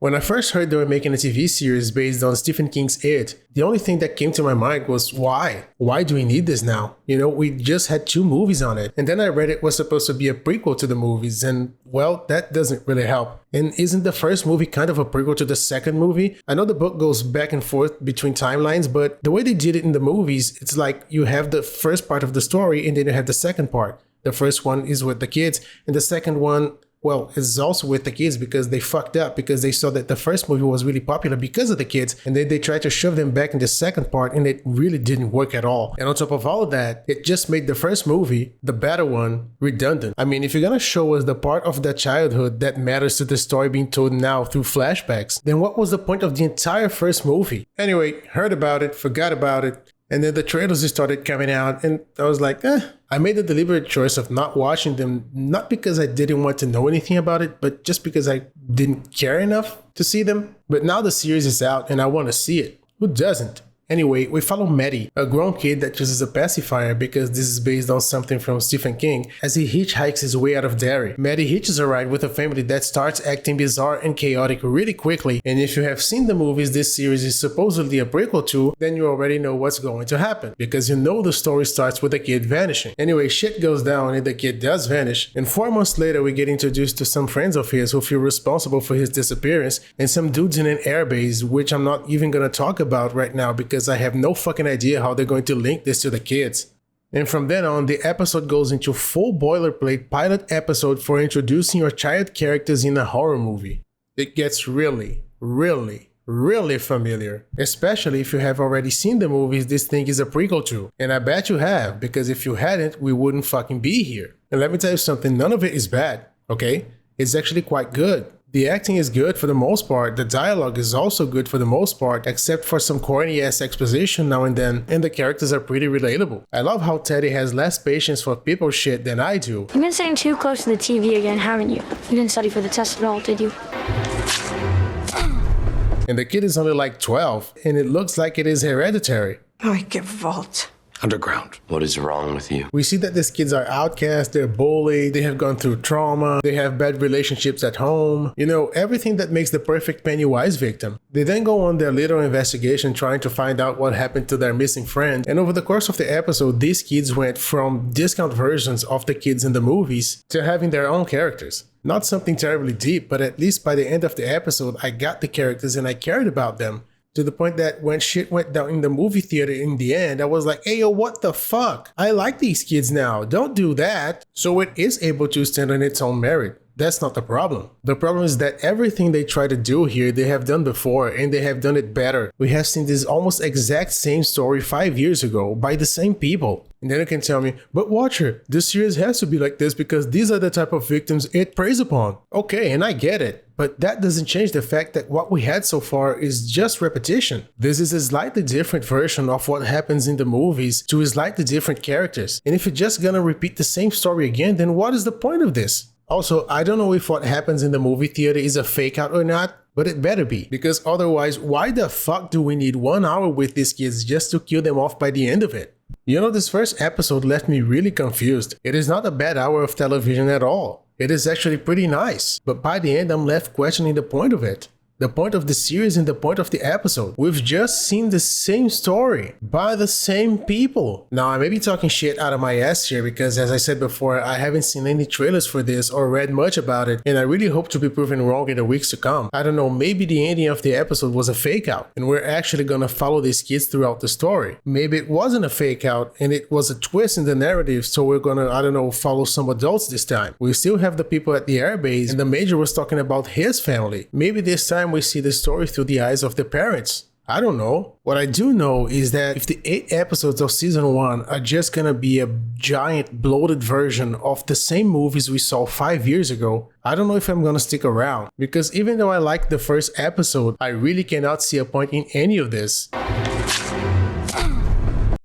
When I first heard they were making a TV series based on Stephen King's It, the only thing that came to my mind was why? Why do we need this now? You know, we just had 2 movies on it. And then I read it was supposed to be a prequel to the movies, and well, that doesn't really help. And isn't the first movie kind of a prequel to the second movie? I know the book goes back and forth between timelines, but the way they did it in the movies, it's like you have the first part of the story and then you have the second part. The first one is with the kids, and the second one, well, it's also with the kids because they fucked up because they saw that the first movie was really popular because of the kids, and then they tried to shove them back in the second part and it really didn't work at all. And on top of all of that, it just made the first movie, the better one, redundant. I mean, if you're gonna show us the part of their childhood that matters to the story being told now through flashbacks, then what was the point of the entire first movie? Anyway, heard about it, forgot about it, and then the trailers just started coming out and I was like, I made a deliberate choice of not watching them, not because I didn't want to know anything about it, but just because I didn't care enough to see them. But now the series is out and I want to see it. Who doesn't? Anyway, we follow Maddie, a grown kid that uses a pacifier because this is based on something from Stephen King, as he hitchhikes his way out of Derry. Maddie hitches a ride with a family that starts acting bizarre and chaotic really quickly, and if you have seen the movies this series is supposedly a prequel to, then you already know what's going to happen, because you know the story starts with the kid vanishing. Anyway, shit goes down and the kid does vanish, and 4 months later we get introduced to some friends of his who feel responsible for his disappearance, and some dudes in an airbase, which I'm not even gonna talk about right now because I have no fucking idea how they're going to link this to the kids. And from then on, the episode goes into full boilerplate pilot episode for introducing your child characters in a horror movie. It gets really familiar, especially if you have already seen the movies this thing is a prequel to. And I bet you have, because if you hadn't, we wouldn't fucking be here. And let me tell you something, none of it is bad, okay? It's actually quite good. The acting is good for the most part, the dialogue is also good for the most part, except for some corny ass exposition now and then, and the characters are pretty relatable. I love how Teddy has less patience for people shit than I do. You've been sitting too close to the TV again, haven't you? You didn't study for the test at all, did you? And the kid is only like 12, and it looks like it is hereditary. I get vault. Underground. What is wrong with you? We see that these kids are outcast, they're bullied, they have gone through trauma, they have bad relationships at home, you know, everything that makes the perfect Pennywise victim. They then go on their little investigation trying to find out what happened to their missing friend, and over the course of the episode, these kids went from discount versions of the kids in the movies to having their own characters. Not something terribly deep, but at least by the end of the episode, I got the characters and I cared about them. To the point that when shit went down in the movie theater in the end, I was like, hey yo, what the fuck? I like these kids now, don't do that. So it is able to stand on its own merit. That's not the problem. The problem is that everything they try to do here, they have done before and they have done it better. We have seen this almost exact same story 5 years ago by the same people. And then you can tell me, but Watcher, this series has to be like this because these are the type of victims it preys upon. Okay, and I get it. But that doesn't change the fact that what we had so far is just repetition. This is a slightly different version of what happens in the movies to slightly different characters. And if you're just gonna repeat the same story again, then what is the point of this? Also, I don't know if what happens in the movie theater is a fake out or not, but it better be, because otherwise, why the fuck do we need 1 hour with these kids just to kill them off by the end of it? You know, this first episode left me really confused. It is not a bad hour of television at all. It is actually pretty nice, but by the end I'm left questioning the point of it. The point of the series and the point of the episode. We've just seen the same story by the same people. Now, I may be talking shit out of my ass here because, as I said before, I haven't seen any trailers for this or read much about it, and I really hope to be proven wrong in the weeks to come. I don't know, maybe the ending of the episode was a fake out, and we're actually gonna follow these kids throughout the story. Maybe it wasn't a fake out, and it was a twist in the narrative, so we're gonna, I don't know, follow some adults this time. We still have the people at the airbase, and the Major was talking about his family. Maybe this time we see the story through the eyes of the parents. I don't know. What I do know is that if the 8 episodes of season 1 are just gonna be a giant bloated version of the same movies we saw 5 years ago, I don't know if I'm gonna stick around. Because even though I liked the first episode, I really cannot see a point in any of this.